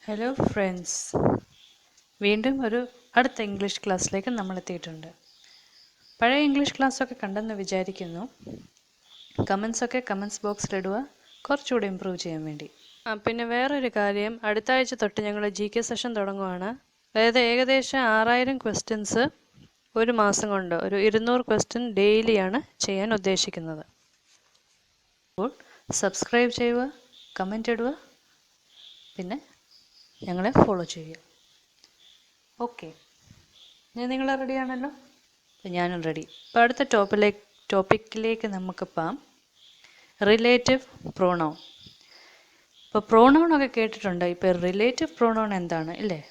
Hello friends, വീണ്ടും അടുത്ത English ക്ലാസ്സിലേക്ക് നമ്മൾ എത്തിയിട്ടുണ്ട്. പഴയ ഇംഗ്ലീഷ് ക്ലാസ്സൊക്കെ കണ്ടെന്ന് വിചാരിക്കുന്നു. കമൻസ് ബോക്സിലിടുക, കുറച്ചുകൂടി ഇമ്പ്രൂവ് ചെയ്യാൻ വേണ്ടി. പിന്നെ വേറൊരു കാര്യം, അടുത്ത ആഴ്ച തൊട്ട് ഞങ്ങൾ GK സെഷൻ തുടങ്ങുവാണ്. അതായത് ഏകദേശം 6000 ക്വസ്റ്റ്യൻസ് ഒരു മാസം കൊണ്ട്, ഒരു 200 ക്വസ്റ്റ്യൻ ഡെയിലിയാണ് ചെയ്യാൻ ഉദ്ദേശിക്കുന്നത്. അപ്പോൾ സബ്സ്ക്രൈബ് ചെയ്യുക, കമൻ്റ് ഇടുക, പിന്നെ ഞങ്ങളെ ഫോളോ ചെയ്യുക. ഓക്കെ, നിങ്ങൾ റെഡിയാണല്ലോ? അപ്പോൾ ഞാനും റെഡി. അപ്പോൾ അടുത്ത ടോപ്പിക്കിലേക്ക് നമുക്ക് പോകാം. Relative pronoun. ഇപ്പോൾ പ്രോണൗണൊക്കെ കേട്ടിട്ടുണ്ട്. ഇപ്പോൾ റിലേറ്റീവ് പ്രോണൗൺ എന്താണ് ഇല്ലേ?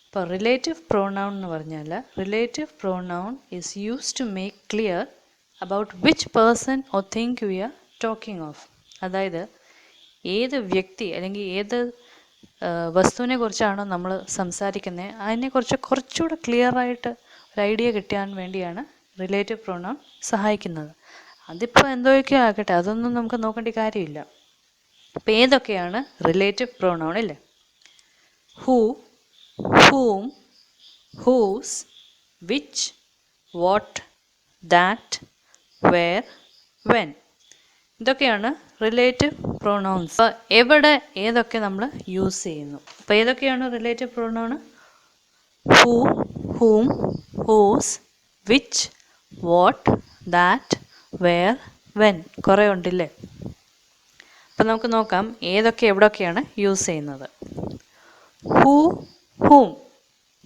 ഇപ്പോൾ റിലേറ്റീവ് പ്രോണൗൺ എന്ന് പറഞ്ഞാൽ, relative pronoun is used to make clear about which person or thing we are talking of. അതായത് ഏത് വ്യക്തി അല്ലെങ്കിൽ ഏത് വസ്തുവിനെ കുറിച്ചാണോ നമ്മൾ സംസാരിക്കുന്നത്, അതിനെക്കുറിച്ച് കുറച്ചുകൂടെ ക്ലിയറായിട്ട് ഒരു ഐഡിയ കിട്ടാൻ വേണ്ടിയാണ് റിലേറ്റീവ് പ്രോണൗൺ സഹായിക്കുന്നത്. അതിപ്പോൾ എന്തൊക്കെയോ ആകട്ടെ, അതൊന്നും നമുക്ക് നോക്കേണ്ട കാര്യമില്ല. അപ്പോൾ ഏതൊക്കെയാണ് റിലേറ്റീവ് പ്രോണൗൺ ഇല്ലേ? Who, whom, whose, which, what, that, where, when. ഇതൊക്കെയാണ് റിലേറ്റീവ് പ്രോണൗൺസ്. അപ്പോൾ എവിടെ ഏതൊക്കെ നമ്മൾ യൂസ് ചെയ്യുന്നു. അപ്പോൾ ഏതൊക്കെയാണ് relative pronoun? Who, whom, whose, which, what, that, where, when. കുറേ ഉണ്ടല്ലേ? അപ്പം നമുക്ക് നോക്കാം ഏതൊക്കെ എവിടെയൊക്കെയാണ് യൂസ് ചെയ്യുന്നത്. ഹൂ, ഹൂം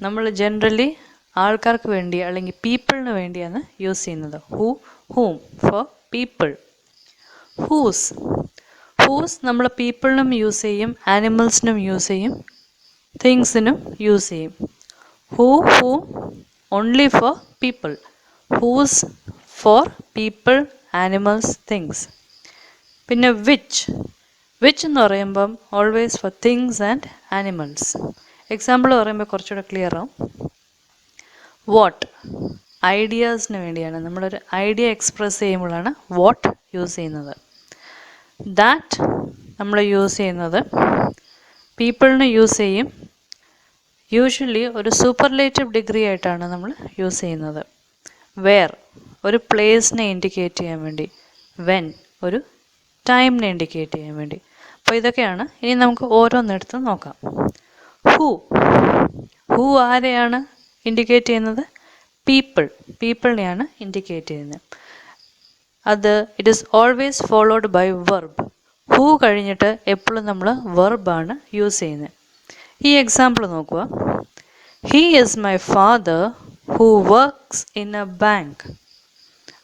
നമ്മൾ ജനറലി ആൾക്കാർക്ക് വേണ്ടി അല്ലെങ്കിൽ പീപ്പിളിന് വേണ്ടിയാണ് യൂസ് ചെയ്യുന്നത്. Who, whom for people. Whose, whose നമ്മൾ പീപ്പിളിനും യൂസ് ചെയ്യും, ആനിമൽസിനും യൂസ് ചെയ്യും, തിങ്സിനും യൂസ് ചെയ്യും. Who, whom only for people. Whose for people, animals, things. പിന്നെ വിച്ച്, വിച്ച് എന്ന് പറയുമ്പം always for things and animals. Example പറയുമ്പോൾ കുറച്ചുകൂടെ ക്ലിയർ ആവും. വാട്ട് ഐഡിയാസിന് വേണ്ടിയാണ്, നമ്മളൊരു ഐഡിയ എക്സ്പ്രസ് ചെയ്യുമ്പോഴാണ് വാട്ട് യൂസ് ചെയ്യുന്നത്. ദാറ്റ് നമ്മൾ യൂസ് ചെയ്യുന്നത് പീപ്പിളിന് യൂസ് ചെയ്യും. യൂഷ്വലി ഒരു സൂപ്പർലേറ്റീവ് ഡിഗ്രി ആയിട്ടാണ് നമ്മൾ യൂസ് ചെയ്യുന്നത്. വേർ ഒരു പ്ലേസിനെ ഇൻഡിക്കേറ്റ് ചെയ്യാൻ വേണ്ടി. വെൻ ഒരു ടൈമിനെ ഇൻഡിക്കേറ്റ് ചെയ്യാൻ വേണ്ടി. അപ്പോൾ ഇതൊക്കെയാണ്. ഇനി നമുക്ക് ഓരോന്നെടുത്ത് നോക്കാം. ഹൂ, ഹൂ ആരെയാണ് ഇൻഡിക്കേറ്റ് ചെയ്യുന്നത്? പീപ്പിൾ, പീപ്പിളിനെയാണ് ഇൻഡിക്കേറ്റ് ചെയ്യുന്നത്. അത് it is always followed by verb. Who കഴിഞ്ഞിട്ട് എപ്പോഴും നമ്മൾ വെർബാണ് യൂസ് ചെയ്യുന്നത്. ഈ എക്സാമ്പിൾ നോക്കുക. He is my father who works in a bank.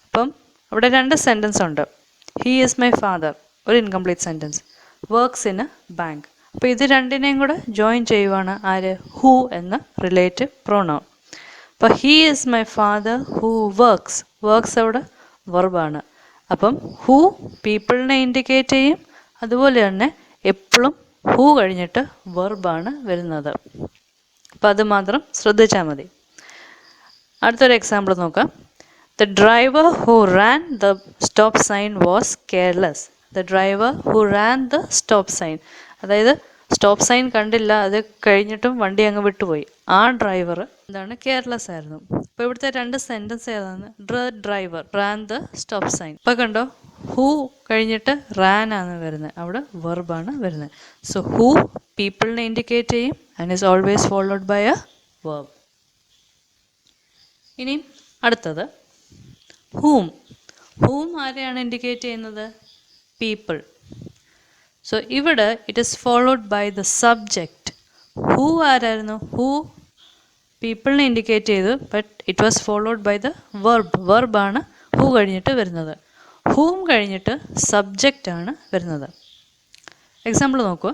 അപ്പം അവിടെ 2 സെൻറ്റൻസ് ഉണ്ട്. ഹീ ഈസ് മൈ ഫാദർ ഒരു incomplete sentence, works in a bank. അപ്പോൾ ഇത് രണ്ടിനെയും കൂടെ ജോയിൻ ചെയ്യുവാണ് ആര്? ഹൂ എന്ന റിലേറ്റീവ് പ്രോണൗൺ. അപ്പോൾ he is my father who works, works അവിടെ വെർബാണ്. അപ്പം ഹൂ പീപ്പിളിനെ ഇൻഡിക്കേറ്റ് ചെയ്യും, അതുപോലെ തന്നെ എപ്പോഴും ഹൂ കഴിഞ്ഞിട്ട് വെർബാണ് വരുന്നത്. അപ്പം അത് മാത്രം ശ്രദ്ധിച്ചാൽ മതി. അടുത്തൊരു എക്സാമ്പിൾ നോക്കാം. The driver who ran the stop sign was careless. The driver who ran the stop sign, അതായത് സ്റ്റോപ്പ് സൈൻ കണ്ടില്ല, അത് കഴിഞ്ഞിട്ടും വണ്ടി അങ്ങ് വിട്ടുപോയി. ആ ഡ്രൈവർ എന്താണ്? കെയർലെസ് ആയിരുന്നു. അപ്പോൾ ഇവിടുത്തെ 2 സെൻറ്റൻസ് ഏതാണ്? Driver ran the stop sign. ഇപ്പോൾ കണ്ടോ, ഹൂ കഴിഞ്ഞിട്ട് റാൻ ആണ് വരുന്നത്, അവിടെ വെർബാണ് വരുന്നത്. സോ ഹൂ പീപ്പിളിനെ ഇൻഡിക്കേറ്റ് ചെയ്യും and is always followed by a verb. ഇനി അടുത്തത് ഹൂം. ഹൂം ആരെയാണ് ഇൻഡിക്കേറ്റ് ചെയ്യുന്നത്? പീപ്പിൾ. സോ ഇവിടെ it is followed by the subject. Who ആരായിരുന്നു? ഹൂ പീപ്പിളിനെ ഇൻഡിക്കേറ്റ് ചെയ്തു, but it was followed by the verb. വെർബാണ് ഹൂ കഴിഞ്ഞിട്ട് വരുന്നത്. ഹൂം കഴിഞ്ഞിട്ട് സബ്ജക്റ്റ് ആണ് വരുന്നത്. എക്സാമ്പിൾ നോക്കുക.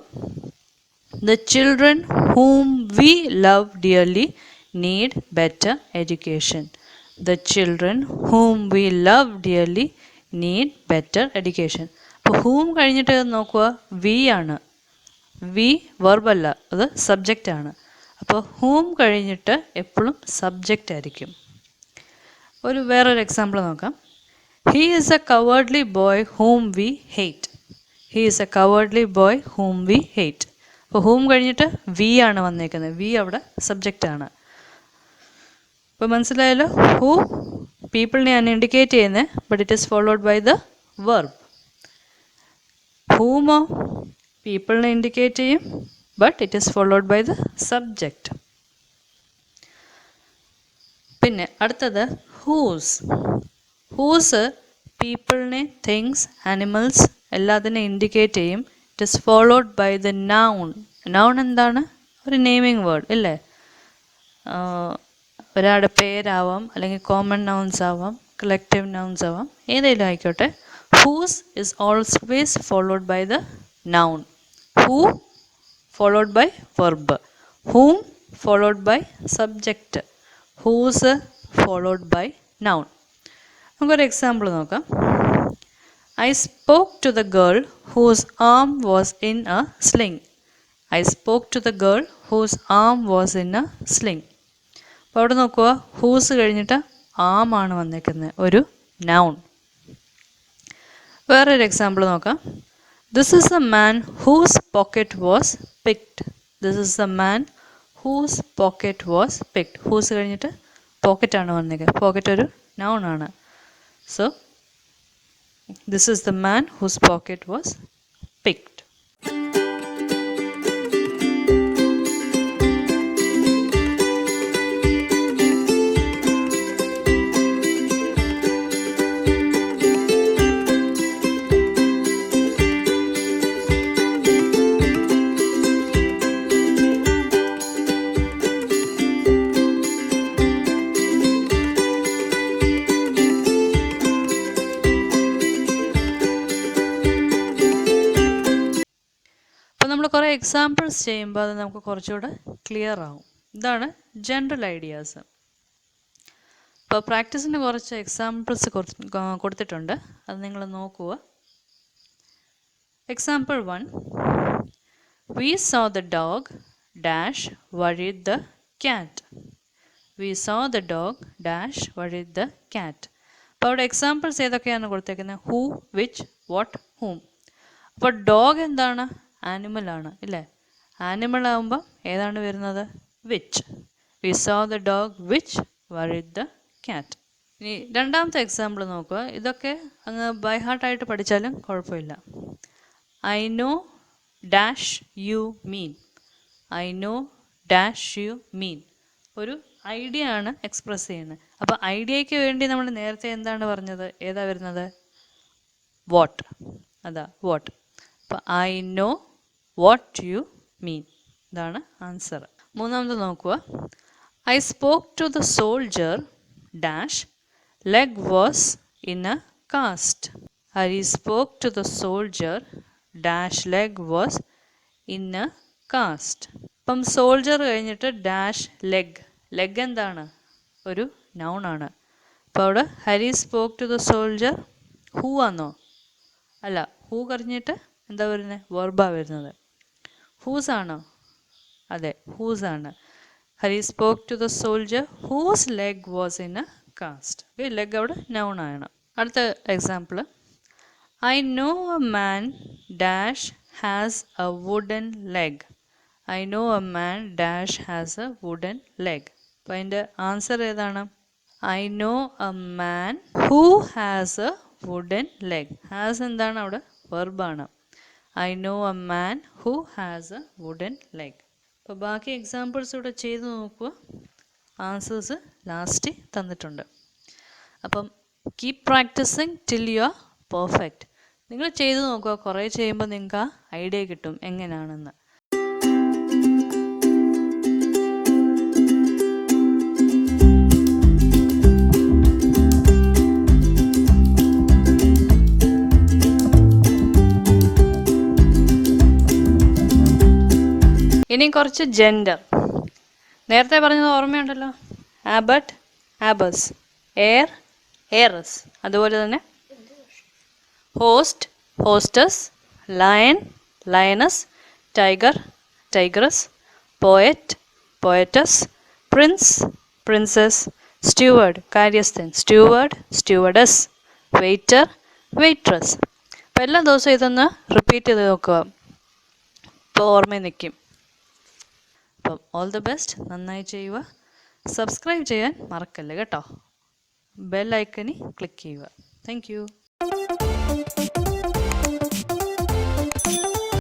The children whom we love dearly need better education. The children whom we love dearly need better education. അപ്പോൾ ഹൂം കഴിഞ്ഞിട്ട് നോക്കുക, വി ആണ്. വി വെർബല്ല, അത് സബ്ജക്റ്റ് ആണ്. അപ്പോൾ ഹൂം കഴിഞ്ഞിട്ട് എപ്പോഴും സബ്ജക്റ്റ് ആയിരിക്കും. വേറൊരു എക്സാമ്പിൾ നോക്കാം. He is A cowardly boy ഹൂം V hate. He is A cowardly boy ഹൂം V hate. അപ്പോൾ ഹൂം കഴിഞ്ഞിട്ട് വി ആണ് വന്നേക്കുന്നത്. വി അവിടെ സബ്ജക്റ്റാണ്. അപ്പോൾ മനസ്സിലായല്ലോ, ഹൂ പീപ്പിളിനെയാണ് ഇൻഡിക്കേറ്റ് ചെയ്യുന്നത്, but it is followed by the verb. ഹൂമോ പീപ്പിളിനെ ഇൻഡിക്കേറ്റ് ചെയ്യും, but it is followed by the subject. പിന്നെ അടുത്തത് ഹൂസ്. ഹൂസ് പീപ്പിളിനെ, തിങ്സ്, ആനിമൽസ് എല്ലാത്തിനെയും ഇൻഡിക്കേറ്റ് ചെയ്യും. It is followed by the noun. Noun എന്താണ്? ഒരു നെയിമിങ് വേർഡ് ഇല്ലേ? ഒരാളുടെ പേരാവാം, അല്ലെങ്കിൽ കോമൺ നൗൺസ് ആവാം, കളക്റ്റീവ് നൗൺസ് ആവാം, ഏതെങ്കിലും ആയിക്കോട്ടെ. Whose is always followed by the noun. Who followed by verb. ഹൂം followed by subject. Whose followed by noun. നമുക്കൊരു എക്സാമ്പിൾ നോക്കാം. I spoke to the girl whose arm was in a sling. I spoke to the girl whose arm was in a sling. അപ്പോൾ അവിടെ നോക്കുക, whose കഴിഞ്ഞിട്ട് ആം ആണ് വന്നേക്കുന്നത്, ഒരു noun. വേറൊരു എക്സാമ്പിൾ നോക്കാം. This is a man whose pocket was picked. This is a man whose pocket was picked. Whose കഴിഞ്ഞിട്ട് പോക്കറ്റ് ആണ് വന്നേക്കുന്നത്. പോക്കറ്റ് ഒരു നൗൺ ആണ്. So this is the man whose pocket was picked. നമ്മൾ കുറേ examples ചെയ്യുമ്പോൾ അത് നമുക്ക് കുറച്ചുകൂടെ ക്ലിയർ ആവും. ഇതാണ് ജനറൽ ഐഡിയാസ്. അപ്പോൾ പ്രാക്ടീസിന് കുറച്ച് എക്സാമ്പിൾസ് കൊടുത്തിട്ടുണ്ട്, അത് നിങ്ങൾ നോക്കുക. Example 1. We saw the dog dash worried the cat. We saw the dog dash worried the cat. അപ്പോൾ അവിടെ എക്സാമ്പിൾസ് ഏതൊക്കെയാണ് കൊടുത്തേക്കുന്നത്? Who, which, what, whom. അപ്പോൾ ഡോഗ് എന്താണ്? ആനിമലാണ് ഇല്ലേ? ആനിമൽ ആകുമ്പോൾ ഏതാണ് വരുന്നത്? Which. We saw the dog which worried the cat. ഇനി രണ്ടാമത്തെ എക്സാമ്പിൾ നോക്കുക. ഇതൊക്കെ അങ്ങ് ബൈ ഹാർട്ടായിട്ട് പഠിച്ചാലും കുഴപ്പമില്ല. I know dash you mean. I know dash you mean. ഒരു ഐഡിയ ആണ് എക്സ്പ്രസ് ചെയ്യുന്നത്. അപ്പോൾ ഐഡിയയ്ക്ക് വേണ്ടി നമ്മൾ നേരത്തെ എന്താണ് പറഞ്ഞത്? ഏതാ വരുന്നത്? വാട്ട്. അതാ വാട്ട്. അപ്പോൾ I know what you mean. ഇതാണ് ആൻസർ. മൂന്നാമത് നോക്കുക. I spoke to the soldier dash leg was in a cast. I spoke to the soldier dash leg was in a cast. അപ്പം സോൾജർ കഴിഞ്ഞിട്ട് dash leg. Leg എന്താണ്? ഒരു noun ആണ്. അപ്പോൾ അവിടെ Hari spoke to the soldier who ആണോ? അല്ല, who കഴിഞ്ഞിട്ട് എന്താ വരുന്നത്? വെർബാ വരുന്നത്. ഹൂസ് ആണോ? അതെ, ഹൂസ് ആണ്. Hari spoke to the soldier whose leg was in a cast. Okay, leg അവിടെ നൗൺ ആണ്. അടുത്ത example. I know a man dash has a wooden leg. I know a man dash has a wooden leg. അപ്പോൾ അതിൻ്റെ answer ഏതാണ്? I know a man who has a wooden leg. Has എന്താണ്? അവിടെ വെർബാണ്. I know a man who has a wooden leg. അപ്പോൾ ബാക്കി examples ഇവിടെ ചെയ്ത് നോക്കുക. ആൻസേഴ്സ് ലാസ്റ്റ് തന്നിട്ടുണ്ട്. അപ്പം keep practicing till you are perfect. നിങ്ങൾ ചെയ്ത് നോക്കുക. കുറേ ചെയ്യുമ്പോൾ നിങ്ങൾക്ക് ആ ഐഡിയ കിട്ടും എങ്ങനെയാണെന്ന്. ഇനി കുറച്ച് ജെൻഡർ. നേരത്തെ പറഞ്ഞത് ഓർമ്മയുണ്ടല്ലോ? Abbot, abbess, heir, heiress. അതുപോലെ തന്നെ host, hostess, lion, lioness, tiger, tigress, poet, poetess, prince, princess, steward, കാര്യസ്ഥൻ, സ്റ്റ്യൂവർഡ്, സ്റ്റ്യൂവർഡസ്, വെയിറ്റർ, വെയിട്രസ്. അപ്പോൾ എല്ലാ ദിവസവും ഇതൊന്ന് റിപ്പീറ്റ് ചെയ്ത് നോക്കുക. ഇപ്പോൾ ഓർമ്മയിൽ നിൽക്കും. അപ്പം ഓൾ ദ ബെസ്റ്റ്, നന്നായി ചെയ്യുക. സബ്സ്ക്രൈബ് ചെയ്യാൻ മറക്കല്ലേ കേട്ടോ. ബെൽ ഐക്കണിൽ ക്ലിക്ക് ചെയ്യുക. Thank you.